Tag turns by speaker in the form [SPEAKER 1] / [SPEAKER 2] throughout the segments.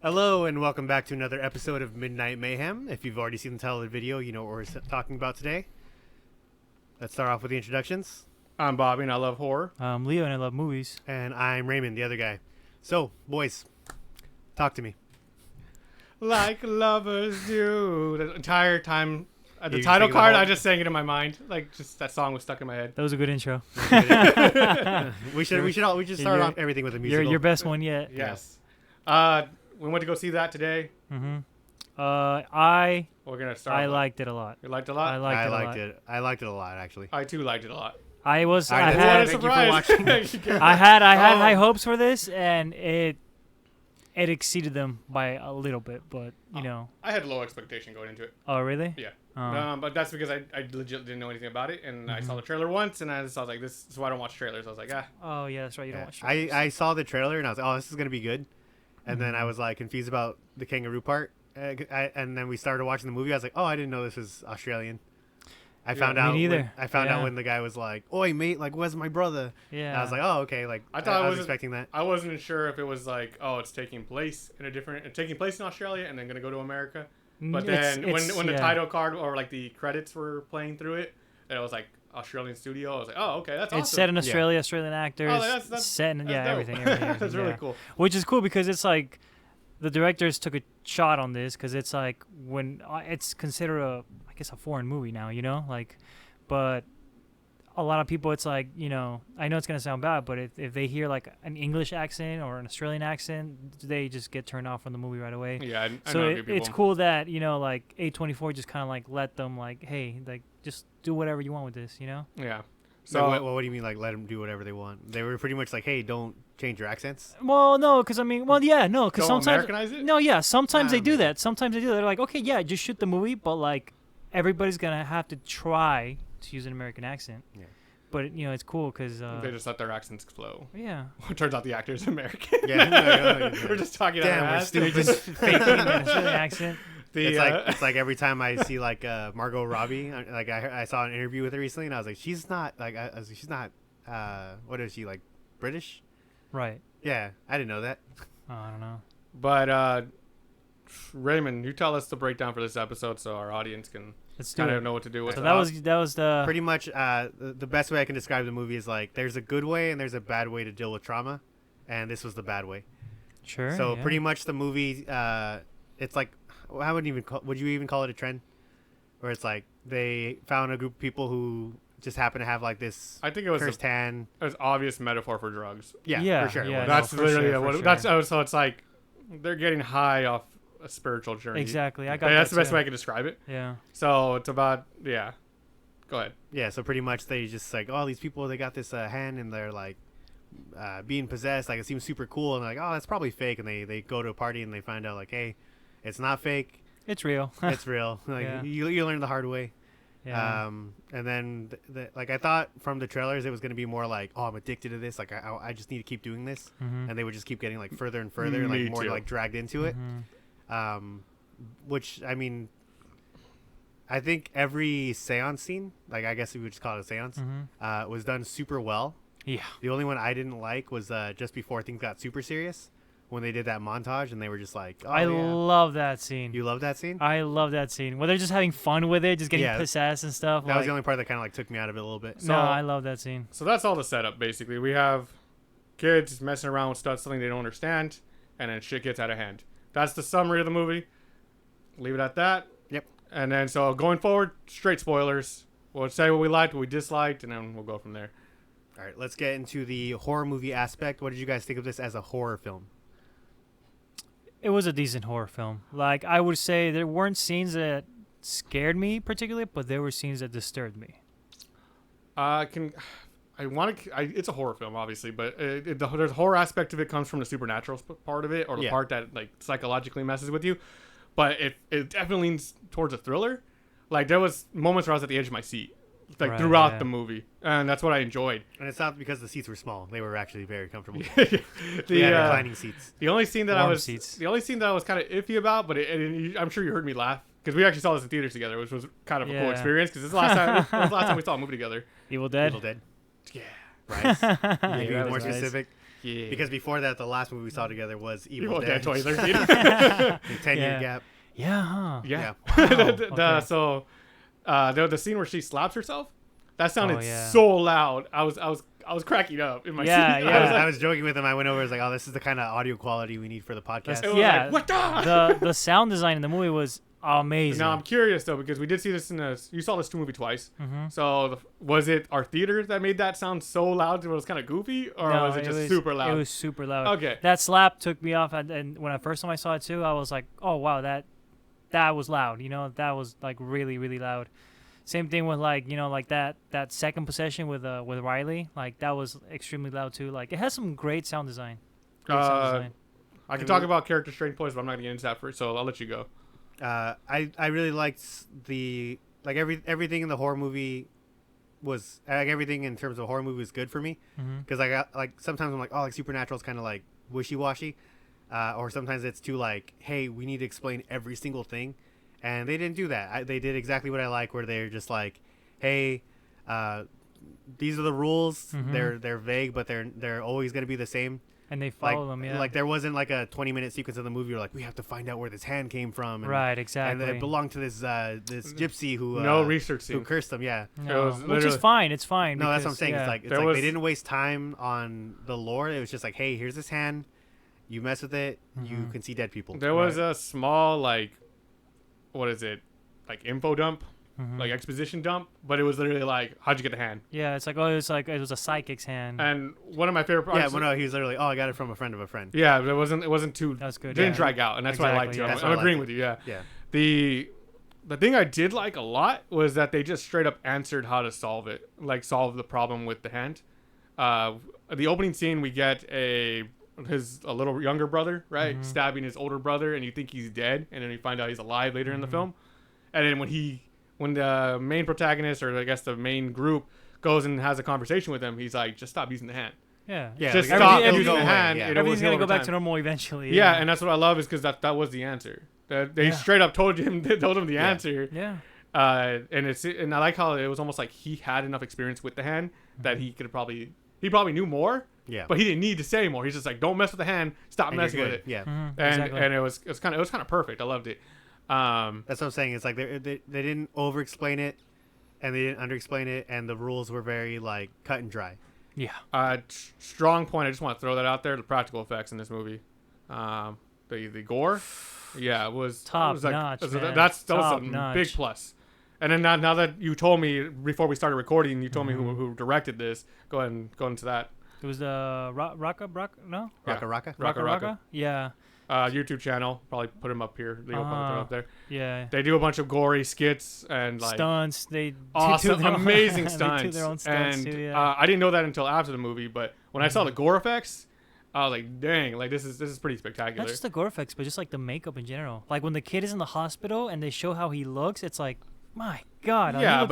[SPEAKER 1] Hello and welcome back to another episode of Midnight Mayhem. If you've already seen the title of the video, you know what we're talking about today. Let's start off with the introductions.
[SPEAKER 2] I'm Bobby and I love horror.
[SPEAKER 3] I'm Leo and I love movies.
[SPEAKER 1] And I'm Raymond, the other guy. So, boys, talk to me.
[SPEAKER 2] Like lovers do. The entire time, the
[SPEAKER 1] You
[SPEAKER 2] title
[SPEAKER 1] sing the
[SPEAKER 2] card,
[SPEAKER 1] whole-
[SPEAKER 2] I just sang it in my mind. Like, just that song was stuck in my head.
[SPEAKER 3] That was a good intro.
[SPEAKER 1] we should start off everything with a musical.
[SPEAKER 3] Your best one yet.
[SPEAKER 2] Yes. We went to go see that today.
[SPEAKER 3] Mm-hmm. I
[SPEAKER 2] We're gonna start.
[SPEAKER 3] liked it a lot.
[SPEAKER 2] You liked it a lot.
[SPEAKER 1] I liked it. I liked it a lot, actually.
[SPEAKER 2] I too liked it a lot.
[SPEAKER 3] I was.
[SPEAKER 1] All right,
[SPEAKER 3] I
[SPEAKER 1] that's
[SPEAKER 3] had.
[SPEAKER 1] what Thank you for watching.
[SPEAKER 3] I had
[SPEAKER 2] Oh.
[SPEAKER 3] high hopes for this, and it exceeded them by a little bit. But you know.
[SPEAKER 2] I had low expectation going into it.
[SPEAKER 3] Oh really?
[SPEAKER 2] Yeah.
[SPEAKER 3] Oh.
[SPEAKER 2] But that's because I legit didn't know anything about it, and I saw the trailer once, and I was like, this is why I don't watch trailers. I was like,
[SPEAKER 3] Oh yeah, that's right. You don't watch.
[SPEAKER 1] I saw the trailer and I was like, oh, this is going to be good. And then I was like confused about the kangaroo part. And then we started watching the movie. I was like, oh, I didn't know this was Australian. I found out.
[SPEAKER 3] Me neither.
[SPEAKER 1] I found out when the guy was like, "Oi, mate, like, where's my brother?"
[SPEAKER 3] Yeah.
[SPEAKER 1] And I was like, "Oh, okay." Like,
[SPEAKER 2] I thought
[SPEAKER 1] I was expecting that.
[SPEAKER 2] I wasn't sure if it was like, oh, it's taking place in Australia and then gonna go to America. But then when the title card or like the credits were playing through it, and it was like Australian studio. I was like, oh, okay, that's awesome.
[SPEAKER 3] It's set in Australia, Australian actors.
[SPEAKER 2] Oh, that's
[SPEAKER 3] set in
[SPEAKER 2] dope.
[SPEAKER 3] everything.
[SPEAKER 2] That's really
[SPEAKER 3] yeah.
[SPEAKER 2] cool.
[SPEAKER 3] Which is cool because it's like the directors took a shot on this because it's like when it's considered a foreign movie now, you know, like, but a lot of people, it's like, you know, I know it's gonna sound bad, but if they hear like an English accent or an Australian accent, they just get turned off from the movie right away.
[SPEAKER 2] Yeah, I
[SPEAKER 3] So
[SPEAKER 2] know a few
[SPEAKER 3] it's
[SPEAKER 2] people.
[SPEAKER 3] cool that, you know, like A24 just kind of like let them like, hey, like just do whatever you want with this, you know?
[SPEAKER 2] Yeah.
[SPEAKER 1] So,
[SPEAKER 2] So
[SPEAKER 1] what do you mean, like, let them do whatever they want? They were pretty much like, "Hey, don't change your accents."
[SPEAKER 3] Well, no, because I mean, because
[SPEAKER 2] don't
[SPEAKER 3] sometimes
[SPEAKER 2] Americanize it?
[SPEAKER 3] no, yeah, sometimes they do
[SPEAKER 1] maybe.
[SPEAKER 3] that. Sometimes they do that. They're like, okay, yeah, just shoot the movie, but like everybody's gonna have to try to use an American accent.
[SPEAKER 1] Yeah.
[SPEAKER 3] But you know, it's cool because
[SPEAKER 2] they just let their accents flow.
[SPEAKER 3] yeah,
[SPEAKER 2] It turns out the actor's American.
[SPEAKER 1] Yeah.
[SPEAKER 2] We're just talking
[SPEAKER 1] Damn,
[SPEAKER 2] out our
[SPEAKER 1] we're
[SPEAKER 2] ass.
[SPEAKER 1] stupid.
[SPEAKER 3] just faking an Australian accent.
[SPEAKER 1] It's like every time I see like Margot Robbie, like I saw an interview with her recently, and I was like, she's not like I was like, she's not what is she, like, British?
[SPEAKER 3] Right.
[SPEAKER 1] Yeah, I didn't know that.
[SPEAKER 3] Oh, I don't know.
[SPEAKER 2] But Raymond, you tell us the breakdown for this episode so our audience can
[SPEAKER 3] Let's do
[SPEAKER 2] kind
[SPEAKER 3] it.
[SPEAKER 2] of know what to do with
[SPEAKER 3] So
[SPEAKER 2] it.
[SPEAKER 3] that was the
[SPEAKER 1] Pretty much the best way I can describe the movie is like there's a good way and there's a bad way to deal with trauma, and this was the bad way.
[SPEAKER 3] sure.
[SPEAKER 1] So
[SPEAKER 3] yeah.
[SPEAKER 1] pretty much the movie, it's like, would you even call it a trend? Where it's like they found a group of people who just happen to have like this
[SPEAKER 2] I think it was
[SPEAKER 1] firsthand.
[SPEAKER 2] an obvious metaphor for drugs.
[SPEAKER 1] Yeah, for sure.
[SPEAKER 3] yeah,
[SPEAKER 1] it was.
[SPEAKER 2] That's
[SPEAKER 3] for
[SPEAKER 2] literally
[SPEAKER 3] sure,
[SPEAKER 2] what.
[SPEAKER 3] for
[SPEAKER 2] That's
[SPEAKER 3] sure.
[SPEAKER 2] so it's like they're getting high off a spiritual journey.
[SPEAKER 3] Exactly. I got
[SPEAKER 2] That's
[SPEAKER 3] that
[SPEAKER 2] the best
[SPEAKER 3] too.
[SPEAKER 2] way I can describe it.
[SPEAKER 3] Yeah.
[SPEAKER 2] So it's about Go ahead.
[SPEAKER 1] Yeah, so pretty much they just like, oh, these people, they got this hand and they're like being possessed. Like, it seems super cool, and they're like, oh, that's probably fake. And they go to a party and they find out like, hey, it's not fake.
[SPEAKER 3] It's real.
[SPEAKER 1] It's real. Like,
[SPEAKER 3] Yeah.
[SPEAKER 1] you learn the hard way.
[SPEAKER 3] Yeah.
[SPEAKER 1] And then like I thought from the trailers it was going to be more like, oh, I'm addicted to this, like I just need to keep doing this.
[SPEAKER 3] Mhm.
[SPEAKER 1] And they would just keep getting like further and further and
[SPEAKER 2] Me
[SPEAKER 1] like more
[SPEAKER 2] too.
[SPEAKER 1] like dragged into it.
[SPEAKER 3] Mhm.
[SPEAKER 1] Which, I mean, I think every seance scene, like I guess we would just call it a seance,
[SPEAKER 3] Mhm.
[SPEAKER 1] was done super well.
[SPEAKER 3] Yeah.
[SPEAKER 1] The only one I didn't like was just before things got super serious, when they did that montage and they were just like, oh,
[SPEAKER 3] I
[SPEAKER 1] yeah.
[SPEAKER 3] love that scene.
[SPEAKER 1] You love that scene?
[SPEAKER 3] I love that scene. Where they're just having fun with it, just getting
[SPEAKER 1] Yeah.
[SPEAKER 3] possessed and stuff.
[SPEAKER 1] That was the only part that kind of like took me out of it a little bit.
[SPEAKER 2] So-
[SPEAKER 3] no, I love that scene.
[SPEAKER 2] So that's all the setup basically. We have kids messing around with stuff, something they don't understand, and then shit gets out of hand. That's the summary of the movie. Leave it at that.
[SPEAKER 1] Yep.
[SPEAKER 2] And then so going forward, straight spoilers. We'll say what we liked, what we disliked, and then we'll go from there.
[SPEAKER 1] All right, let's get into the horror movie aspect. What did you guys think of this as a horror film?
[SPEAKER 3] It was a decent horror film. Like, I would say there weren't scenes that scared me particularly, but there were scenes that disturbed me.
[SPEAKER 2] It's a horror film, obviously, but the horror aspect of it comes from the supernatural part of it, or the
[SPEAKER 1] Yeah.
[SPEAKER 2] part that like psychologically messes with you. But it definitely leans towards a thriller. Like, there was moments where I was at the edge of my seat, like
[SPEAKER 3] Right,
[SPEAKER 2] throughout
[SPEAKER 3] yeah.
[SPEAKER 2] the movie, and that's what I enjoyed.
[SPEAKER 1] And it's not because the seats were small; they were actually very comfortable.
[SPEAKER 2] the
[SPEAKER 1] They had reclining seats.
[SPEAKER 2] the only scene that
[SPEAKER 3] Warm
[SPEAKER 2] I was
[SPEAKER 3] seats.
[SPEAKER 2] the only scene that I was kind of iffy about, but I'm sure you heard me laugh because we actually saw this in theaters together, which was kind of a cool
[SPEAKER 3] Yeah.
[SPEAKER 2] experience because this is the last time it was the last time we saw a movie together.
[SPEAKER 3] Evil Dead.
[SPEAKER 1] Evil Dead.
[SPEAKER 2] Yeah.
[SPEAKER 1] Right.
[SPEAKER 3] Yeah,
[SPEAKER 1] Maybe
[SPEAKER 2] that
[SPEAKER 1] more
[SPEAKER 2] was
[SPEAKER 3] nice.
[SPEAKER 1] specific.
[SPEAKER 2] Yeah.
[SPEAKER 1] Because before that, the last movie we saw together was Evil
[SPEAKER 2] Dead
[SPEAKER 1] Dead.
[SPEAKER 2] 2013.
[SPEAKER 1] A 10-year
[SPEAKER 3] Yeah.
[SPEAKER 1] gap.
[SPEAKER 3] Yeah, huh?
[SPEAKER 2] Yeah.
[SPEAKER 3] Wow, okay.
[SPEAKER 2] So, the scene where she slaps herself, that sounded
[SPEAKER 3] Oh, yeah.
[SPEAKER 2] so loud. I was cracking up in my
[SPEAKER 3] Yeah,
[SPEAKER 2] seat.
[SPEAKER 3] yeah.
[SPEAKER 1] I was joking with him. I went over. I was like, "Oh, this is the kind of audio quality we need for the podcast."
[SPEAKER 2] It was
[SPEAKER 3] Yeah.
[SPEAKER 2] like, what the?
[SPEAKER 3] The sound design in the movie was amazing.
[SPEAKER 2] Now I'm curious though, because we did see this you saw this movie twice.
[SPEAKER 3] Mhm.
[SPEAKER 2] So was it our theater that made that sound so loud that it was kind of goofy, or
[SPEAKER 3] No,
[SPEAKER 2] was it just super loud?
[SPEAKER 3] It was super loud.
[SPEAKER 2] Okay.
[SPEAKER 3] That slap took me off, and when I first time I saw it too, I was like, "Oh wow, that was loud." You know, that was like really really loud. Same thing with like like that second possession with Riley, like that was extremely loud too. Like it has some great sound design. Great sound design.
[SPEAKER 2] I can talk about character strength points, but I'm not gonna get into that first, so I'll let you go.
[SPEAKER 1] I really liked everything in the horror movie was everything in terms of horror movie was good for me because I got like sometimes I'm like, oh, like Supernatural is kind of like wishy-washy, or sometimes it's too like, hey, we need to explain every single thing, and they didn't do that. They did exactly what I like, where they're just like, hey, these are the rules. They're vague, but they're always gonna be the same.
[SPEAKER 3] And they follow them, yeah.
[SPEAKER 1] Like there wasn't like a 20-minute sequence of the movie where like we have to find out where this hand came from. And,
[SPEAKER 3] Right, exactly.
[SPEAKER 1] And it belonged to this gypsy who
[SPEAKER 2] No research scene.
[SPEAKER 1] who cursed them. Yeah.
[SPEAKER 3] No,
[SPEAKER 2] was
[SPEAKER 3] which is
[SPEAKER 2] literally-
[SPEAKER 3] fine. It's fine.
[SPEAKER 1] No, that's what I'm
[SPEAKER 3] because,
[SPEAKER 1] saying.
[SPEAKER 3] yeah.
[SPEAKER 1] It's like they didn't waste time on the lore. It was just like, hey, here's this hand. You mess with it, you can see dead people.
[SPEAKER 2] There was a small like, what is it, like info dump, like exposition dump, but it was literally like, how'd you get the hand?
[SPEAKER 3] Yeah, it's like it was a psychic's hand.
[SPEAKER 2] And one of my favorite parts.
[SPEAKER 1] Yeah, well, no, he was literally, oh, I got it from a friend of a friend.
[SPEAKER 2] Yeah, but it wasn't too.
[SPEAKER 3] That's good.
[SPEAKER 2] Didn't
[SPEAKER 3] yeah.
[SPEAKER 2] drag out, and that's what I liked
[SPEAKER 3] Exactly,
[SPEAKER 2] too.
[SPEAKER 3] yeah.
[SPEAKER 1] That's
[SPEAKER 2] I'm
[SPEAKER 1] what I
[SPEAKER 2] agreeing
[SPEAKER 1] liked
[SPEAKER 2] with you. Yeah.
[SPEAKER 1] Yeah.
[SPEAKER 2] The thing I did like a lot was that they just straight up answered how to solve it, like solve the problem with the hand. The opening scene, we get a little younger brother, right, stabbing his older brother, and you think he's dead, and then you find out he's alive later in the film. And then when the main protagonist, or I guess the main group, goes and has a conversation with him, he's like, just stop using the hand.
[SPEAKER 3] Yeah.
[SPEAKER 1] Yeah,
[SPEAKER 2] Just
[SPEAKER 1] like,
[SPEAKER 2] stop
[SPEAKER 1] it'll
[SPEAKER 2] using
[SPEAKER 1] go
[SPEAKER 2] the
[SPEAKER 1] away,
[SPEAKER 2] hand.
[SPEAKER 1] yeah.
[SPEAKER 2] It'll
[SPEAKER 3] Everything's
[SPEAKER 2] heal
[SPEAKER 3] gonna go
[SPEAKER 2] over
[SPEAKER 3] back
[SPEAKER 2] time.
[SPEAKER 3] to normal eventually.
[SPEAKER 2] Yeah, and that's what I love, is because that was the answer. They straight up told him the answer.
[SPEAKER 3] Yeah.
[SPEAKER 2] And I like how it was almost like he had enough experience with the hand that he probably knew more.
[SPEAKER 1] Yeah.
[SPEAKER 2] But he didn't need to say more. He's just like, don't mess with the hand. Stop
[SPEAKER 1] And
[SPEAKER 2] messing
[SPEAKER 1] you're
[SPEAKER 2] with
[SPEAKER 1] good.
[SPEAKER 2] it.
[SPEAKER 1] Yeah.
[SPEAKER 2] And it was kind of perfect. I loved it.
[SPEAKER 1] That's what I'm saying. It's like they didn't over-explain it, and they didn't under-explain it, and the rules were very like cut and dry.
[SPEAKER 3] Yeah.
[SPEAKER 2] Strong point. I just want to throw that out there. The practical effects in this movie, the gore, yeah, it was
[SPEAKER 3] Top
[SPEAKER 2] it was like,
[SPEAKER 3] notch,
[SPEAKER 2] that
[SPEAKER 3] man.
[SPEAKER 2] was
[SPEAKER 3] Top
[SPEAKER 2] a
[SPEAKER 3] notch.
[SPEAKER 2] big plus. And then now that you told me before we started recording, you told me who directed this. Go ahead and go into that.
[SPEAKER 3] It was the Raka. No.
[SPEAKER 2] Yeah.
[SPEAKER 1] Raka.
[SPEAKER 2] Raka.
[SPEAKER 3] Yeah.
[SPEAKER 2] YouTube channel. Probably put him up here. They'll probably put him up there.
[SPEAKER 3] Yeah.
[SPEAKER 2] They do a bunch of gory skits and like
[SPEAKER 3] Stunts. They
[SPEAKER 2] awesome,
[SPEAKER 3] do their own-
[SPEAKER 2] amazing
[SPEAKER 3] they
[SPEAKER 2] stunts.
[SPEAKER 3] do their own stunts
[SPEAKER 2] And
[SPEAKER 3] too, yeah.
[SPEAKER 2] I didn't know that until after the movie, but when I saw the gore effects, I was like, dang, like this is pretty spectacular.
[SPEAKER 3] Not just the gore effects, but just like the makeup in general. Like when the kid is in the hospital and they show how he looks, it's like, my God.
[SPEAKER 2] Yeah,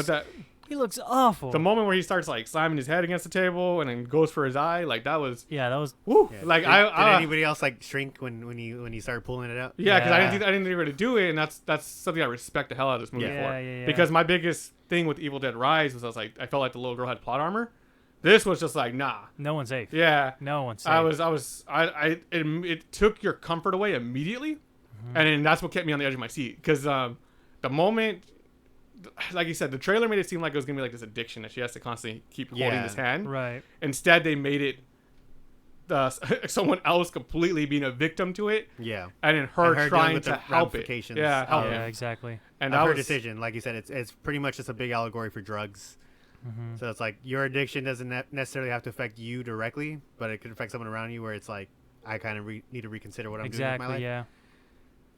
[SPEAKER 3] he looks awful.
[SPEAKER 2] the moment where he starts like slamming his head against the table and then goes for his eye, like that was
[SPEAKER 3] Yeah, that was.
[SPEAKER 2] woo.
[SPEAKER 1] Yeah.
[SPEAKER 2] Like
[SPEAKER 1] did anybody else like shrink when you started pulling it out?
[SPEAKER 2] yeah, because
[SPEAKER 3] Yeah.
[SPEAKER 2] I didn't think they were to do it, and that's something I respect the hell out of this movie
[SPEAKER 1] Yeah.
[SPEAKER 2] for.
[SPEAKER 3] Yeah.
[SPEAKER 2] Because my biggest thing with Evil Dead Rise was I felt like the little girl had plot armor. This was just like, nah.
[SPEAKER 3] No one's safe.
[SPEAKER 2] Yeah.
[SPEAKER 3] No one's safe.
[SPEAKER 2] It took your comfort away immediately, and then that's what kept me on the edge of my seat. Because the moment, like you said, the trailer made it seem like it was gonna be like this addiction that she has to constantly keep holding
[SPEAKER 1] Yeah.
[SPEAKER 2] this hand.
[SPEAKER 3] Right.
[SPEAKER 2] Instead, they made it someone else completely being a victim to it,
[SPEAKER 1] Yeah.
[SPEAKER 2] and then her
[SPEAKER 1] dealing
[SPEAKER 2] trying
[SPEAKER 1] with
[SPEAKER 2] to
[SPEAKER 1] the
[SPEAKER 2] help it.
[SPEAKER 1] ramifications
[SPEAKER 2] Yeah, help
[SPEAKER 1] of-
[SPEAKER 3] Yeah,
[SPEAKER 2] him.
[SPEAKER 3] exactly.
[SPEAKER 2] And
[SPEAKER 1] Of
[SPEAKER 2] that
[SPEAKER 1] her
[SPEAKER 2] was
[SPEAKER 1] decision, like you said, it's pretty much just a big allegory for drugs. So it's like your addiction doesn't necessarily have to affect you directly, but it could affect someone around you. Where it's like, I kind of need to reconsider what I'm doing with my
[SPEAKER 3] Exactly.
[SPEAKER 1] life.
[SPEAKER 3] Yeah.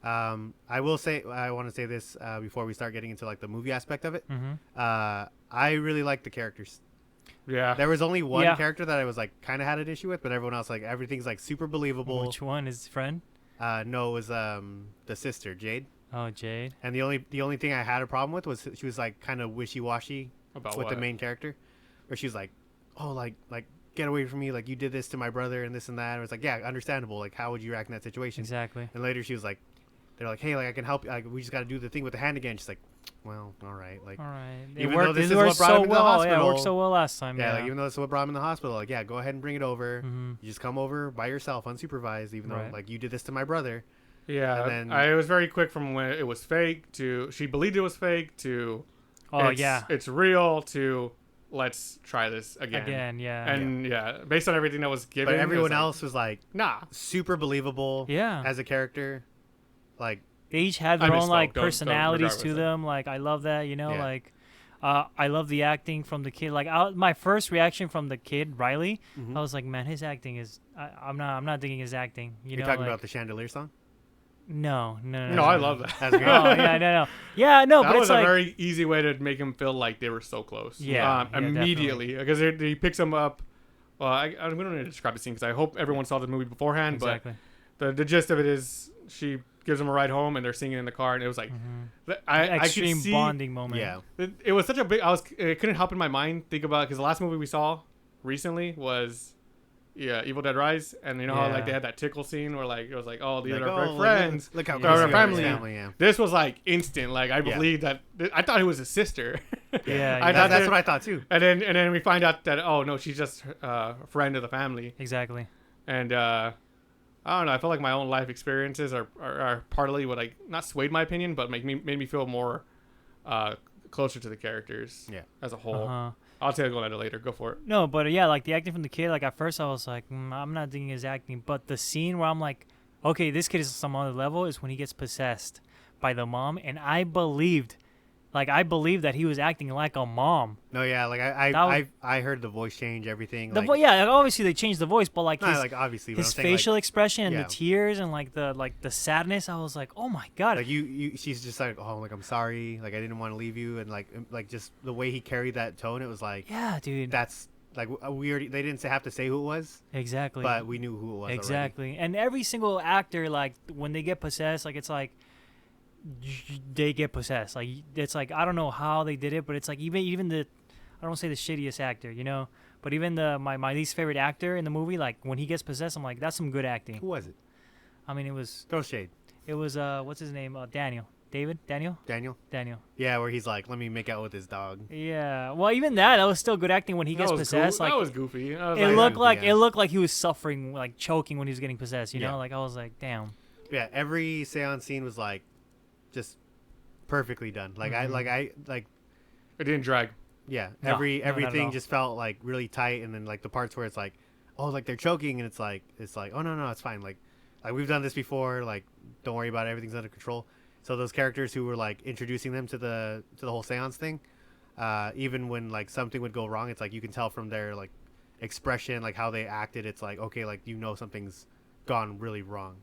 [SPEAKER 1] I will say, I want to say this before we start getting into like the movie aspect of it.
[SPEAKER 3] Mm-hmm.
[SPEAKER 1] I really like the characters.
[SPEAKER 2] yeah.
[SPEAKER 1] There was only one
[SPEAKER 3] Yeah.
[SPEAKER 1] character that I was like kind of had an issue with, but everyone else, like, everything's like super believable.
[SPEAKER 3] Which one is his friend?
[SPEAKER 1] No, it was the sister Jade.
[SPEAKER 3] Oh, Jade.
[SPEAKER 1] And the only thing I had a problem with was she was like kind of wishy-washy
[SPEAKER 2] About
[SPEAKER 1] with
[SPEAKER 2] what?
[SPEAKER 1] the main character, where she was like, oh, like get away from me, like you did this to my brother and this and that. And it was like, yeah, understandable. Like, how would you react in that situation?
[SPEAKER 3] Exactly.
[SPEAKER 1] And later she was like, they're like, hey, like I can help. Like, we just got to do the thing with the hand again. She's like, well, all right. Like,
[SPEAKER 3] all right.
[SPEAKER 1] Even though this is what brought him to the hospital.
[SPEAKER 3] Yeah, it worked so well last time.
[SPEAKER 1] Yeah, like even though this is what brought him in the hospital, like yeah, go ahead and bring it over.
[SPEAKER 3] Mm-hmm.
[SPEAKER 1] You just come over by yourself, unsupervised, even though like you did this to my brother.
[SPEAKER 2] Yeah, and then, it was very quick from when it was fake to she believed it was fake to it's real to let's try this again. And based on everything that was given,
[SPEAKER 1] but everyone else was like
[SPEAKER 2] nah,
[SPEAKER 1] super believable as a character. Like
[SPEAKER 3] they each had their own like personalities to them. Like I love that, you know, like I love the acting from the kid. Like my first reaction from the kid Riley, I was like, man, his acting is I'm not digging his acting. You're
[SPEAKER 1] talking about the Chandelier song?
[SPEAKER 3] No,
[SPEAKER 2] I love that.
[SPEAKER 1] That's great.
[SPEAKER 3] No,
[SPEAKER 2] that
[SPEAKER 3] but
[SPEAKER 2] was
[SPEAKER 3] it's
[SPEAKER 2] a very easy way to make him feel like they were so close. Immediately, because he picks him up. Well, we don't need to describe the scene because I hope everyone saw the movie beforehand.
[SPEAKER 3] Exactly.
[SPEAKER 2] But the gist of it is she gives him a ride home and they're singing in the car, and it was like
[SPEAKER 3] extreme
[SPEAKER 2] I could see,
[SPEAKER 3] bonding moment.
[SPEAKER 2] Yeah, it was such a big. It couldn't help in my mind think about it because the last movie we saw recently was. Yeah, Evil Dead Rise, and you know how like they had that tickle scene where like it was like, oh, these are our friends,
[SPEAKER 1] look how
[SPEAKER 2] our family.
[SPEAKER 1] Yeah.
[SPEAKER 2] This was like instant. Like I believed that I thought it was his sister.
[SPEAKER 1] That's what I thought too.
[SPEAKER 2] And then we find out that oh no, she's just a friend of the family.
[SPEAKER 3] Exactly.
[SPEAKER 2] And I don't know. I feel like my own life experiences are partly what like not swayed my opinion, but made me feel more closer to the characters. As a whole. I'll take a go at it later. Go for it.
[SPEAKER 3] No, but like the acting from the kid, like at first I was like, I'm not digging his acting. But the scene where I'm like, okay, this kid is some other level is when he gets possessed by the mom. And I believed that he was acting like a mom.
[SPEAKER 1] No, yeah, like I heard the voice change, everything.
[SPEAKER 3] Obviously they changed the voice, but like
[SPEAKER 1] obviously
[SPEAKER 3] his facial expression and the tears and like the sadness, I was like, oh my god.
[SPEAKER 1] Like she's just like, oh, like I'm sorry, like I didn't want to leave you, and like just the way he carried that tone, it was like,
[SPEAKER 3] yeah, dude,
[SPEAKER 1] that's like they didn't have to say who it was
[SPEAKER 3] exactly,
[SPEAKER 1] but we knew who it was
[SPEAKER 3] exactly.
[SPEAKER 1] already.
[SPEAKER 3] And every single actor, like when they get possessed, like it's like. They get possessed. Like it's like I don't know how they did it, but it's like even the I don't want to say the shittiest actor, you know, but even my least favorite actor in the movie, like when he gets possessed, I'm like that's some good acting.
[SPEAKER 1] Who was it?
[SPEAKER 3] I mean, it was
[SPEAKER 1] throw shade.
[SPEAKER 3] It was what's his name? Daniel. Daniel.
[SPEAKER 1] Yeah, where he's like, let me make out with his dog.
[SPEAKER 3] Yeah. Well, even that was still good acting when he gets possessed. Like
[SPEAKER 2] that was goofy.
[SPEAKER 3] It looked like he was suffering, like choking when he was getting possessed. You know, like I was like, damn.
[SPEAKER 1] Yeah. Every seance scene was like. Just perfectly done. Like I it
[SPEAKER 2] didn't drag.
[SPEAKER 1] Yeah. Everything just felt like really tight, and then like the parts where it's like, oh, like they're choking, and it's like oh no, it's fine. Like we've done this before. Like don't worry about it. Everything's under control. So those characters who were like introducing them to the whole seance thing, even when like something would go wrong, it's like you can tell from their like expression, like how they acted. It's like okay, like something's gone really wrong.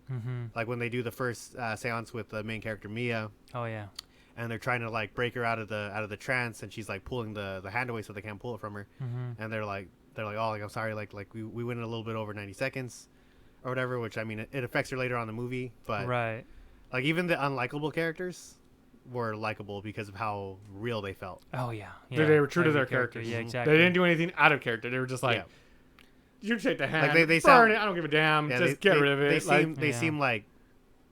[SPEAKER 1] Like when they do the first seance with the main character Mia.
[SPEAKER 3] Oh yeah.
[SPEAKER 1] And they're trying to like break her out of the trance, and she's like pulling the hand away so they can't pull it from her. And they're like oh, like I'm sorry, like we went a little bit over 90 seconds or whatever, which I mean it affects her later on in the movie, but like even the unlikable characters were likable because of how real they felt.
[SPEAKER 3] Oh yeah.
[SPEAKER 2] They were true to their characters.
[SPEAKER 3] Yeah, exactly.
[SPEAKER 2] They didn't do anything out of charter. They were just like you take the hand,
[SPEAKER 1] like they
[SPEAKER 2] burn
[SPEAKER 1] sound,
[SPEAKER 2] it. I don't give a damn. Just get rid of it.
[SPEAKER 1] They seem like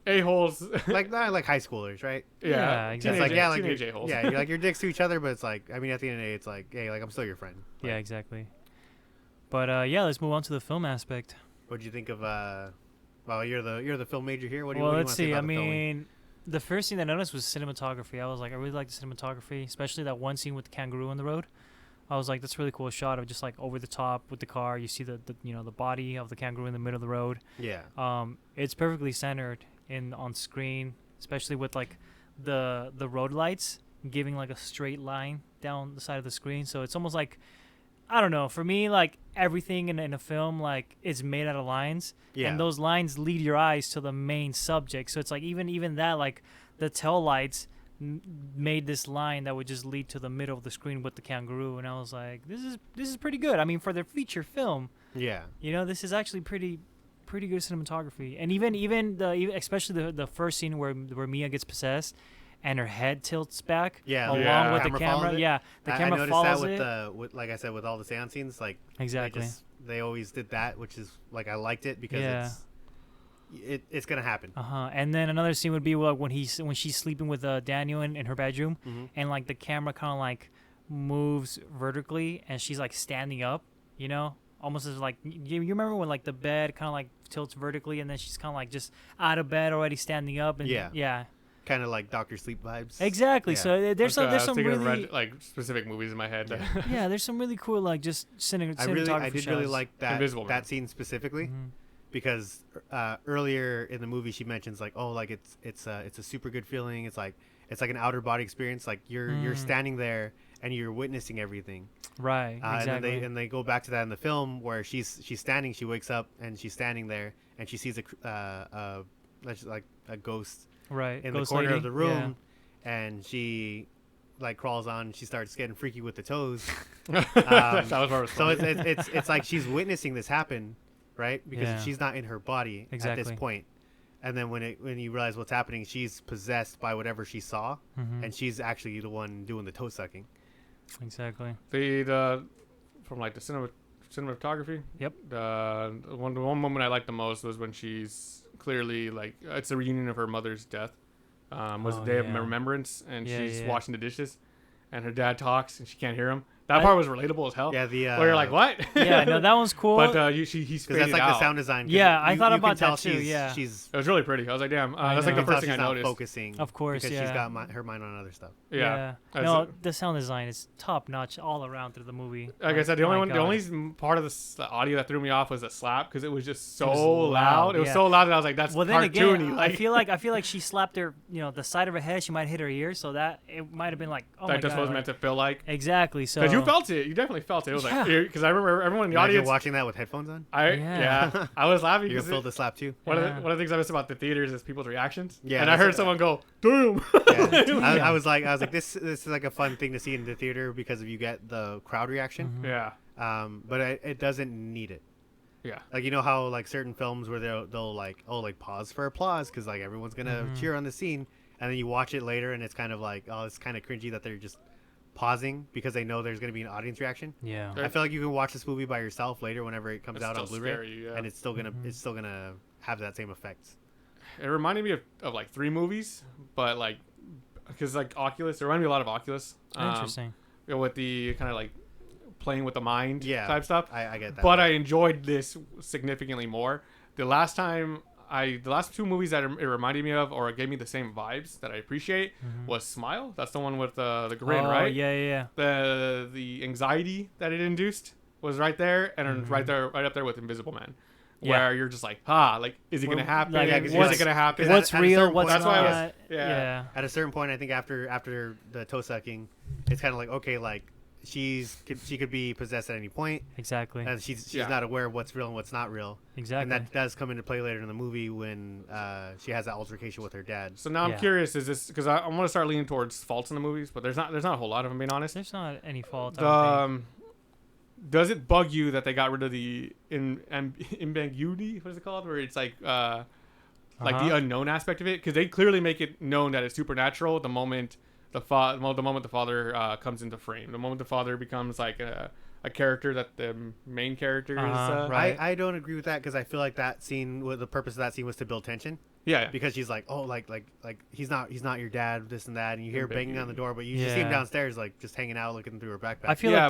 [SPEAKER 2] a-holes,
[SPEAKER 1] like not like high schoolers, right?
[SPEAKER 3] Yeah, exactly.
[SPEAKER 1] It's like
[SPEAKER 2] teenage a-holes.
[SPEAKER 1] Yeah, you're like you're dicks to each other, but it's like I mean at the end of the day, it's like hey, like I'm still your friend. Like,
[SPEAKER 3] yeah, exactly. But let's move on to the film aspect.
[SPEAKER 1] What do you think of? Well, you're the film major here. What do you?
[SPEAKER 3] Well,
[SPEAKER 1] what do you
[SPEAKER 3] let's
[SPEAKER 1] want to say
[SPEAKER 3] see.
[SPEAKER 1] about
[SPEAKER 3] I
[SPEAKER 1] the filming?
[SPEAKER 3] mean, the first thing I noticed was cinematography. I was like, I really like the cinematography, especially that one scene with the kangaroo on the road. I was like, that's a really cool shot of just like over the top with the car. You see the the body of the kangaroo in the middle of the road.
[SPEAKER 1] Yeah.
[SPEAKER 3] It's perfectly centered on screen, especially with like the road lights giving like a straight line down the side of the screen. So it's almost like, I don't know, for me, like everything in a film like is made out of lines, and those lines lead your eyes to the main subject. So it's like even that, like the tail lights made this line that would just lead to the middle of the screen with the kangaroo, and I was like, this is pretty good. I mean, for their feature film, this is actually pretty good cinematography. And even especially the first scene where Mia gets possessed and her head tilts back along with the camera. The camera follows it.
[SPEAKER 1] I noticed that with like I said, with all the seance scenes, like
[SPEAKER 3] exactly
[SPEAKER 1] they always did that, which is like I liked it because it's gonna happen.
[SPEAKER 3] And then another scene would be like when she's sleeping with Daniel in her bedroom, and like the camera kind of like moves vertically, and she's like standing up, you know, almost as like you remember when like the bed kind of like tilts vertically, and then she's kind of like just out of bed already standing up, and yeah.
[SPEAKER 1] Kind of like Doctor Sleep vibes.
[SPEAKER 3] Exactly. Yeah. So there's some really
[SPEAKER 2] like specific movies in my head.
[SPEAKER 3] Yeah, there's some really cool like just cinematography.
[SPEAKER 1] I did really like that scene specifically,
[SPEAKER 3] Mm-hmm.
[SPEAKER 1] because earlier in the movie she mentions like, oh, like it's a super good feeling. It's like an outer body experience. Like you're standing there and you're witnessing everything.
[SPEAKER 3] Right. Exactly.
[SPEAKER 1] And they go back to that in the film where she's standing. She wakes up and she's standing there and she sees a ghost.
[SPEAKER 3] Right.
[SPEAKER 1] In the corner of the room, and she like crawls on. And she starts getting freaky with the toes. So it's like she's witnessing this happen, right? Because she's not in her body at this point. And then when you realize what's happening, she's possessed by whatever she saw, and she's actually the one doing the toe sucking.
[SPEAKER 3] Exactly.
[SPEAKER 2] The from like the cinematography.
[SPEAKER 3] Yep.
[SPEAKER 2] The one moment I liked the most was when she's clearly like it's a reunion of her mother's death. Was the day of remembrance, and she's washing the dishes, and her dad talks, and she can't hear him. That part was relatable as hell.
[SPEAKER 1] Yeah,
[SPEAKER 2] where you're like, what?
[SPEAKER 3] Yeah, no, that one's cool.
[SPEAKER 2] But he's faded
[SPEAKER 1] that's like
[SPEAKER 2] out.
[SPEAKER 1] the sound design.
[SPEAKER 3] Yeah, I thought about that too.
[SPEAKER 1] She's
[SPEAKER 2] it was really pretty. I was like, damn, that's like the first thing I noticed.
[SPEAKER 1] Focusing,
[SPEAKER 3] of course,
[SPEAKER 1] because she's got her mind on other stuff.
[SPEAKER 2] Yeah.
[SPEAKER 3] No, the sound design is top notch all around through the movie.
[SPEAKER 2] Like I said, the only part of the audio that threw me off was the slap, because it was just so loud. It was so loud that I was like, that's cartoony. Then again,
[SPEAKER 3] I feel like she slapped her, the side of her head. She might hit her ear, so that it might have been like, oh my god.
[SPEAKER 2] That's what it was meant to feel like.
[SPEAKER 3] Exactly. So
[SPEAKER 2] because you felt it, you definitely felt it. It was like, because I remember everyone in the audience
[SPEAKER 1] watching that with headphones on.
[SPEAKER 2] I was laughing.
[SPEAKER 1] You feel the slap too.
[SPEAKER 2] One of the things I miss about the theaters is people's reactions.
[SPEAKER 1] Yeah,
[SPEAKER 2] and I heard someone go, "Damn."
[SPEAKER 1] I was like, this is like a fun thing to see in the theater because if you get the crowd reaction.
[SPEAKER 2] Yeah.
[SPEAKER 1] But it doesn't need it.
[SPEAKER 2] Yeah.
[SPEAKER 1] Like, you know how like certain films where they'll like, oh, like pause for applause because like everyone's gonna cheer on the scene, and then you watch it later and it's kind of like, oh, it's kind of cringy that they're just pausing because they know there's going to be an audience reaction.
[SPEAKER 3] Yeah.
[SPEAKER 1] I feel like you can watch this movie by yourself later whenever it comes out on Blu-ray,
[SPEAKER 2] scary,
[SPEAKER 1] and it's still gonna have that same effect.
[SPEAKER 2] It reminded me of like 3 movies, but like because like Oculus, it reminded me a lot of Oculus.
[SPEAKER 3] Interesting.
[SPEAKER 2] With the kind of like playing with the mind type stuff.
[SPEAKER 1] I get that.
[SPEAKER 2] But I enjoyed this significantly more. The last 2 movies that it reminded me of, or it gave me the same vibes that I appreciate, was Smile. That's the one with the grin, right?
[SPEAKER 3] Yeah.
[SPEAKER 2] The anxiety that it induced was right there, and right up there with Invisible Man, where you're just like, like, is it gonna happen? Is it gonna happen?
[SPEAKER 3] What's real? What's not?
[SPEAKER 2] That's why I was, yeah.
[SPEAKER 1] At a certain point, I think after the toe sucking, it's kind of like, okay, like she could be possessed at any point.
[SPEAKER 3] Exactly.
[SPEAKER 1] And she's not aware of what's real and what's not real.
[SPEAKER 3] Exactly.
[SPEAKER 1] And that does come into play later in the movie when she has that altercation with her dad.
[SPEAKER 2] So now I'm curious, is this because I want to start leaning towards faults in the movies, but there's not a whole lot of them, being honest.
[SPEAKER 3] There's not any fault.
[SPEAKER 2] Does it bug you that they got rid of the ambiguity? What is it called? Where it's like the unknown aspect of it, because they clearly make it known that it's supernatural the moment the father comes into frame. The moment the father becomes like a character that the main character is.
[SPEAKER 1] Right. I don't agree with that because I feel like that scene, the purpose of that scene was to build tension.
[SPEAKER 2] Yeah.
[SPEAKER 1] Because she's like, oh, like he's not your dad, this and that, and you hear banging on the door, but you just see him downstairs, like just hanging out, looking through her backpack.
[SPEAKER 3] I feel like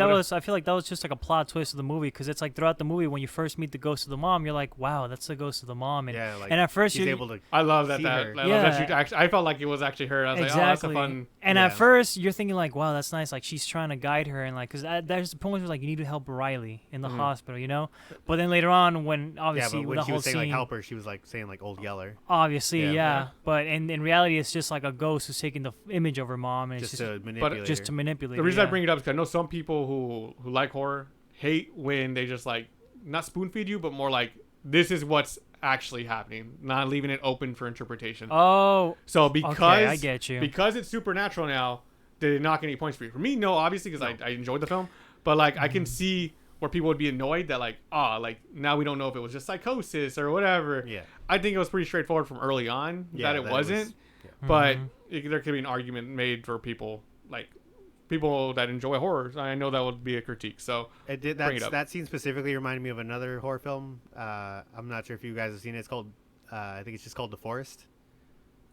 [SPEAKER 3] that was just like a plot twist of the movie, because it's like throughout the movie when you first meet the ghost of the mom, you're like, wow, that's the ghost of the mom, and and at first
[SPEAKER 1] she's able to.
[SPEAKER 2] I love that. I felt like it was actually her. I was like, oh, that's a fun.
[SPEAKER 3] And at first you're thinking like, wow, that's nice, like she's trying to guide her, and like because there's the point where like you need to help Riley in the hospital, you know. But then later on, when obviously
[SPEAKER 1] but when
[SPEAKER 3] the
[SPEAKER 1] she
[SPEAKER 3] whole
[SPEAKER 1] was saying
[SPEAKER 3] scene,
[SPEAKER 1] like help her, she was like saying like Old Yeller.
[SPEAKER 3] Obviously, yeah. But in reality, it's just like a ghost who's taking the image of her mom, and
[SPEAKER 1] just
[SPEAKER 3] it's
[SPEAKER 1] to manipulate.
[SPEAKER 3] Just to manipulate.
[SPEAKER 2] The reason I bring it up is because I know some people who like horror hate when they just like not spoon feed you, but more like this is what's actually happening, not leaving it open for interpretation.
[SPEAKER 3] Oh,
[SPEAKER 2] so because
[SPEAKER 3] okay, I get you.
[SPEAKER 2] Because it's supernatural now, did it knock any points for you? For me, no, obviously, because I enjoyed the film, but like I can see where people would be annoyed that like, like now we don't know if it was just psychosis or whatever.
[SPEAKER 1] Yeah.
[SPEAKER 2] I think it was pretty straightforward from early on that it wasn't. But there could be an argument made for people that enjoy horror. I know that would be a critique. So
[SPEAKER 1] that scene specifically reminded me of another horror film. I'm not sure if you guys have seen it. It's called I think it's just called The Forest.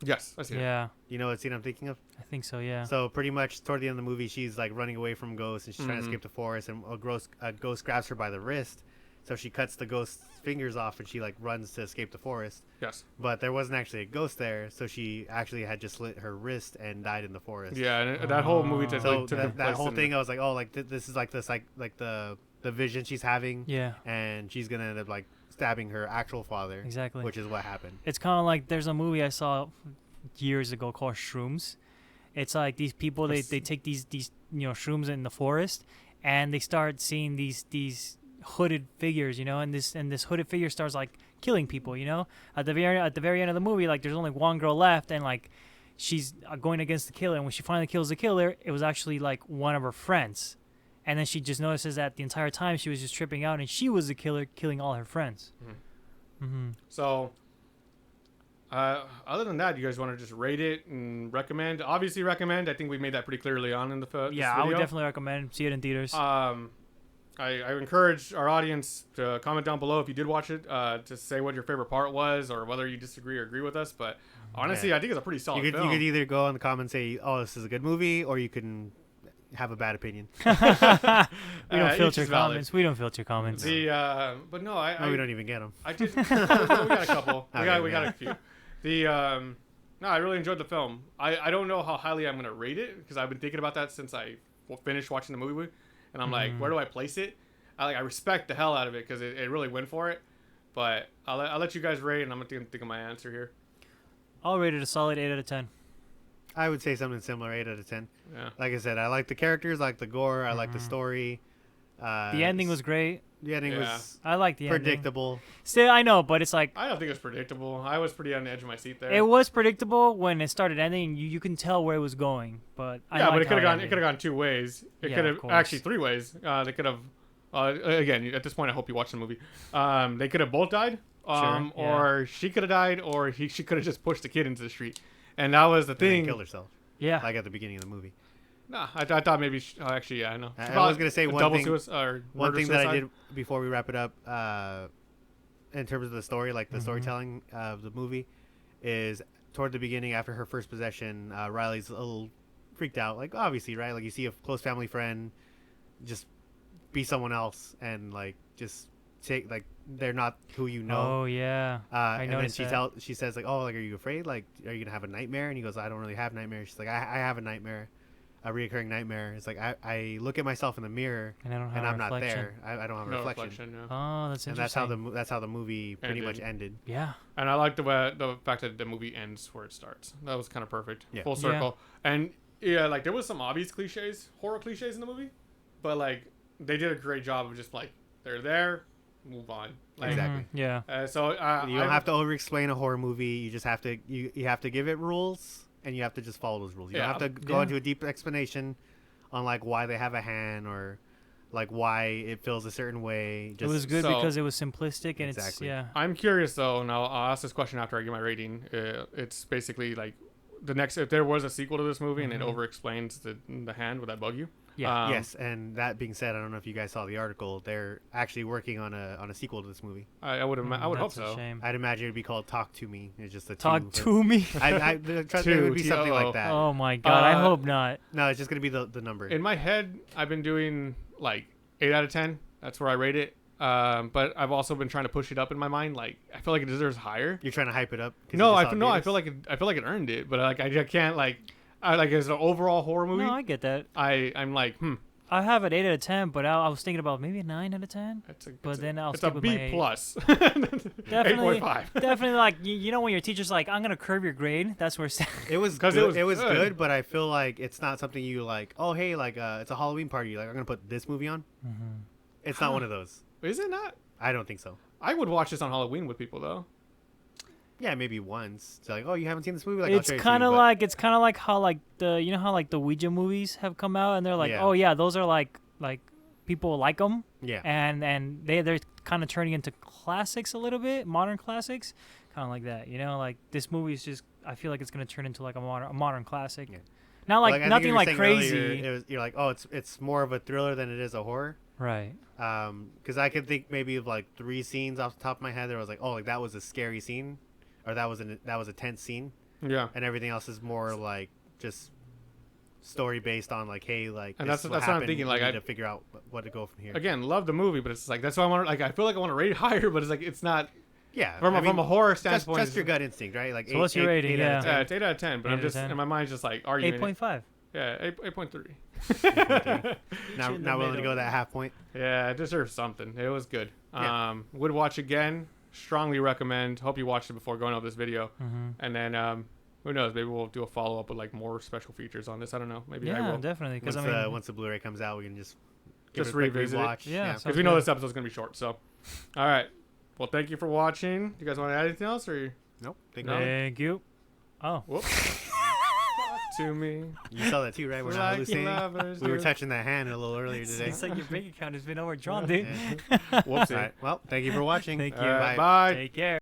[SPEAKER 2] Yes, I see.
[SPEAKER 3] Yeah,
[SPEAKER 1] You know what scene I'm thinking of?
[SPEAKER 3] I think so. Yeah.
[SPEAKER 1] So pretty much toward the end of the movie, she's like running away from ghosts and she's trying to
[SPEAKER 2] Mhm.
[SPEAKER 1] escape the forest, and a ghost grabs her by the wrist. So she cuts the ghost's fingers off and she like runs to escape the forest.
[SPEAKER 2] Yes.
[SPEAKER 1] But there wasn't actually a ghost there, so she actually had just slit her wrist and died in the forest.
[SPEAKER 2] Yeah, and that whole movie
[SPEAKER 3] Oh.
[SPEAKER 1] So
[SPEAKER 2] took
[SPEAKER 1] that
[SPEAKER 2] place
[SPEAKER 1] whole
[SPEAKER 2] in-
[SPEAKER 1] thing, I was like, oh, like this is like the vision she's having,
[SPEAKER 3] Yeah.
[SPEAKER 1] and she's gonna end up like stabbing her actual father,
[SPEAKER 3] Exactly.
[SPEAKER 1] which is what happened.
[SPEAKER 3] It's kind of like there's a movie I saw years ago called Shrooms. It's like these people they take these shrooms in the forest, and they start seeing these hooded figures, and this hooded figure starts like killing people. At the very end of the movie, like there's only one girl left, and like she's going against the killer, and when she finally kills the killer, it was actually like one of her friends, and then she just notices that the entire time she was just tripping out, and she was the killer killing all her friends.
[SPEAKER 2] So, other than that, you guys want to just rate it and recommend? Obviously, recommend. I think we made that pretty clearly on in the this
[SPEAKER 3] Yeah, I would
[SPEAKER 2] video.
[SPEAKER 3] definitely recommend see it in theaters.
[SPEAKER 2] I encourage our audience to comment down below if you did watch it, to say what your favorite part was or whether you disagree or agree with us. But honestly,
[SPEAKER 1] Yeah.
[SPEAKER 2] I think it's a pretty solid
[SPEAKER 1] You
[SPEAKER 2] film.
[SPEAKER 1] could either go in the comments and say, oh, this is a good movie, or you can have a bad opinion.
[SPEAKER 3] We don't
[SPEAKER 2] each
[SPEAKER 3] filter
[SPEAKER 2] is valid.
[SPEAKER 3] comments. We don't filter comments.
[SPEAKER 2] But no,
[SPEAKER 1] No, we don't even get them.
[SPEAKER 2] I did. we got a couple.
[SPEAKER 1] Okay,
[SPEAKER 2] we got
[SPEAKER 1] yeah.
[SPEAKER 2] a few. No, I really enjoyed the film. I don't know how highly I'm gonna rate it because I've been thinking about that since I finished watching the movie, and I'm like, where do I place it? I respect the hell out of it because it really went for it, but I'll let you guys rate, and I'm gonna think of my answer here.
[SPEAKER 3] I'll rate it a solid 8 out of 10.
[SPEAKER 1] I would say something similar, 8 out of 10.
[SPEAKER 2] Yeah.
[SPEAKER 1] Like I said, I like the characters, I like the gore, I like the story.
[SPEAKER 3] The ending was great.
[SPEAKER 1] The ending
[SPEAKER 2] Yeah.
[SPEAKER 1] was
[SPEAKER 3] I like the ending.
[SPEAKER 1] predictable.
[SPEAKER 3] Still, I know, but it's like
[SPEAKER 2] I don't think it was predictable. I was pretty on the edge of my seat there.
[SPEAKER 3] it was predictable when it started ending. You can tell where it was going, but I
[SPEAKER 2] Yeah, but
[SPEAKER 3] liked
[SPEAKER 2] it could have
[SPEAKER 3] how
[SPEAKER 2] gone. It could have gone two ways. It
[SPEAKER 3] Yeah,
[SPEAKER 2] could
[SPEAKER 3] of
[SPEAKER 2] have
[SPEAKER 3] course.
[SPEAKER 2] actually three ways. They could have. Again, at this point, I hope you watch the movie. They could have both died.
[SPEAKER 3] Sure, yeah.
[SPEAKER 2] Or she could have died, or she could have just pushed the kid into the street, and that was the
[SPEAKER 1] And then
[SPEAKER 2] thing.
[SPEAKER 1] killed herself,
[SPEAKER 3] Yeah,
[SPEAKER 1] like at the beginning of the movie.
[SPEAKER 2] Nah, I thought maybe. Actually, yeah, I know.
[SPEAKER 1] I was gonna say one
[SPEAKER 2] double
[SPEAKER 1] thing.
[SPEAKER 2] suicide or
[SPEAKER 1] One
[SPEAKER 2] murder
[SPEAKER 1] thing that I
[SPEAKER 2] suicide.
[SPEAKER 1] did before we wrap it up, in terms of the story, like the storytelling of the movie, is toward the beginning after her first possession, Riley's a little freaked out. Like obviously, right? Like you see a close family friend just be someone else, and like just take like they're not who you know.
[SPEAKER 3] Oh yeah. I
[SPEAKER 1] And then
[SPEAKER 3] noticed that.
[SPEAKER 1] she says like, oh, like are you afraid? Like are you gonna have a nightmare? And he goes, I don't really have nightmares. She's like, I have a nightmare. A reoccurring nightmare. It's like I look at myself in the mirror
[SPEAKER 3] And I don't have
[SPEAKER 1] and
[SPEAKER 3] a
[SPEAKER 1] I'm not
[SPEAKER 3] reflection.
[SPEAKER 1] there. I don't have a
[SPEAKER 2] No
[SPEAKER 1] reflection.
[SPEAKER 2] reflection. No.
[SPEAKER 3] Oh, that's
[SPEAKER 1] And
[SPEAKER 3] interesting.
[SPEAKER 1] that's how the movie pretty much
[SPEAKER 2] Ended.
[SPEAKER 1] ended.
[SPEAKER 3] Yeah.
[SPEAKER 2] And I like the fact that the movie ends where it starts. That was kind of perfect.
[SPEAKER 1] Yeah.
[SPEAKER 2] Full circle. And yeah, like there was some obvious cliches, horror cliches in the movie, but like they did a great job of just like they're there, move on. Like,
[SPEAKER 1] Exactly.
[SPEAKER 3] Yeah.
[SPEAKER 2] So
[SPEAKER 1] You don't have to over explain a horror movie. You just have to you have to give it rules, and you have to just follow those rules. You
[SPEAKER 2] Yeah.
[SPEAKER 1] don't have to go into a deep explanation on like why they have a hand or like why it feels a certain way.
[SPEAKER 3] It was good
[SPEAKER 2] So-
[SPEAKER 3] because it was simplistic and it's
[SPEAKER 1] Exactly.
[SPEAKER 3] yeah.
[SPEAKER 2] I'm curious though, and I'll ask this question after I get my rating. It's basically like the next if there was a sequel to this movie and it over explains the hand, would that bug you?
[SPEAKER 3] Yeah.
[SPEAKER 1] Yes, and that being said, I don't know if you guys saw the article. They're actually working on a sequel to this movie.
[SPEAKER 2] I would I would hope
[SPEAKER 3] That's a
[SPEAKER 2] so.
[SPEAKER 3] shame.
[SPEAKER 1] I'd imagine it'd be called Talk to Me. It's just a
[SPEAKER 3] Talk
[SPEAKER 1] two,
[SPEAKER 3] to me.
[SPEAKER 1] it would be something
[SPEAKER 2] T-O-O.
[SPEAKER 1] like that.
[SPEAKER 3] Oh my god, I hope not.
[SPEAKER 1] No, it's just gonna be the number.
[SPEAKER 2] In my head, I've been doing like 8 out of 10. That's where I rate it. But I've also been trying to push it up in my mind. Like I feel like it deserves higher.
[SPEAKER 1] You're trying to hype it up. 'cause you
[SPEAKER 2] No,
[SPEAKER 1] just
[SPEAKER 2] I
[SPEAKER 1] saw
[SPEAKER 2] feel no. I
[SPEAKER 1] theaters?
[SPEAKER 2] feel like it earned it, but like I can't like. I like as an overall horror movie.
[SPEAKER 3] No, I get that.
[SPEAKER 2] I'm like
[SPEAKER 3] I have an 8 out of 10, but I was thinking about maybe a 9 out of 10.
[SPEAKER 2] But
[SPEAKER 3] then I'll
[SPEAKER 2] it's
[SPEAKER 3] stick
[SPEAKER 2] a
[SPEAKER 3] with
[SPEAKER 2] B
[SPEAKER 3] my 8.
[SPEAKER 2] plus.
[SPEAKER 3] Definitely,
[SPEAKER 2] 8.5.
[SPEAKER 3] definitely. Like you know when your teacher's like, "I'm gonna curb your grade." That's where it's
[SPEAKER 1] It was
[SPEAKER 2] 'Cause
[SPEAKER 1] good.
[SPEAKER 2] it was good.
[SPEAKER 1] good, but I feel like it's not something you like. Oh, hey, like it's a Halloween party. Like I'm gonna put this movie on. It's not one of those.
[SPEAKER 2] Is it not?
[SPEAKER 1] I don't think so.
[SPEAKER 2] I would watch this on Halloween with people though.
[SPEAKER 1] Yeah, maybe once. It's like, oh, you haven't seen this movie? Like, I'll
[SPEAKER 3] it's
[SPEAKER 1] show it to
[SPEAKER 3] kind
[SPEAKER 1] you,
[SPEAKER 3] of
[SPEAKER 1] but-
[SPEAKER 3] like how like how like the Ouija movies have come out and they're like,
[SPEAKER 1] Yeah.
[SPEAKER 3] oh yeah, those are like people like them,
[SPEAKER 1] Yeah.
[SPEAKER 3] and they're kind of turning into classics a little bit, modern classics, kind of like that. Like this movie is just I feel like it's gonna turn into like a modern classic.
[SPEAKER 1] Yeah.
[SPEAKER 3] Not like
[SPEAKER 1] I think you
[SPEAKER 3] nothing
[SPEAKER 1] were
[SPEAKER 3] like
[SPEAKER 1] saying
[SPEAKER 3] crazy,
[SPEAKER 1] earlier, you're like, oh, it's more of a thriller than it is a horror.
[SPEAKER 3] right?
[SPEAKER 1] Because I could think maybe of like 3 scenes off the top of my head. There was like, oh, like that was a scary scene. or that was a tense scene.
[SPEAKER 2] Yeah.
[SPEAKER 1] And everything else is more like just story based on like, hey, like,
[SPEAKER 2] and
[SPEAKER 1] that's what I'm thinking. Like, I need to figure out what to go from here.
[SPEAKER 2] Again, love the movie, but it's like that's why I want to, like, I feel like I want to rate it higher, but it's like it's not.
[SPEAKER 1] Yeah,
[SPEAKER 2] from a horror standpoint,
[SPEAKER 1] trust your gut instinct, right? Like,
[SPEAKER 3] so what's your rating?
[SPEAKER 2] Yeah, it's 8 out of 10. But I'm just in my mind, just like arguing.
[SPEAKER 3] 8.5.
[SPEAKER 2] Yeah, 8.3.
[SPEAKER 1] Not willing to go that half point.
[SPEAKER 2] Yeah, it deserves something. It was good.
[SPEAKER 1] Yeah.
[SPEAKER 2] Would watch again. Strongly recommend. Hope you watched it before going over this video. And then who knows? Maybe we'll do a follow up with like more special features on this. I don't know. Maybe I will.
[SPEAKER 3] Definitely. Because
[SPEAKER 1] once the Blu-ray comes out, we can just
[SPEAKER 2] revisit
[SPEAKER 1] it.
[SPEAKER 3] Yeah,
[SPEAKER 2] because we know this episode's gonna be short. So, all right. Well, thank you for watching. You guys want to add anything else, or
[SPEAKER 1] nope?
[SPEAKER 3] Thank you. Oh.
[SPEAKER 2] Whoops. To me.
[SPEAKER 1] You saw that too, right? We're not hallucinating. We were touching that hand a little earlier today.
[SPEAKER 3] It's like your bank account has been overdrawn, dude.
[SPEAKER 2] Whoops.
[SPEAKER 1] All right. Well, thank you for watching.
[SPEAKER 3] Thank you.
[SPEAKER 2] Bye.
[SPEAKER 3] Take care.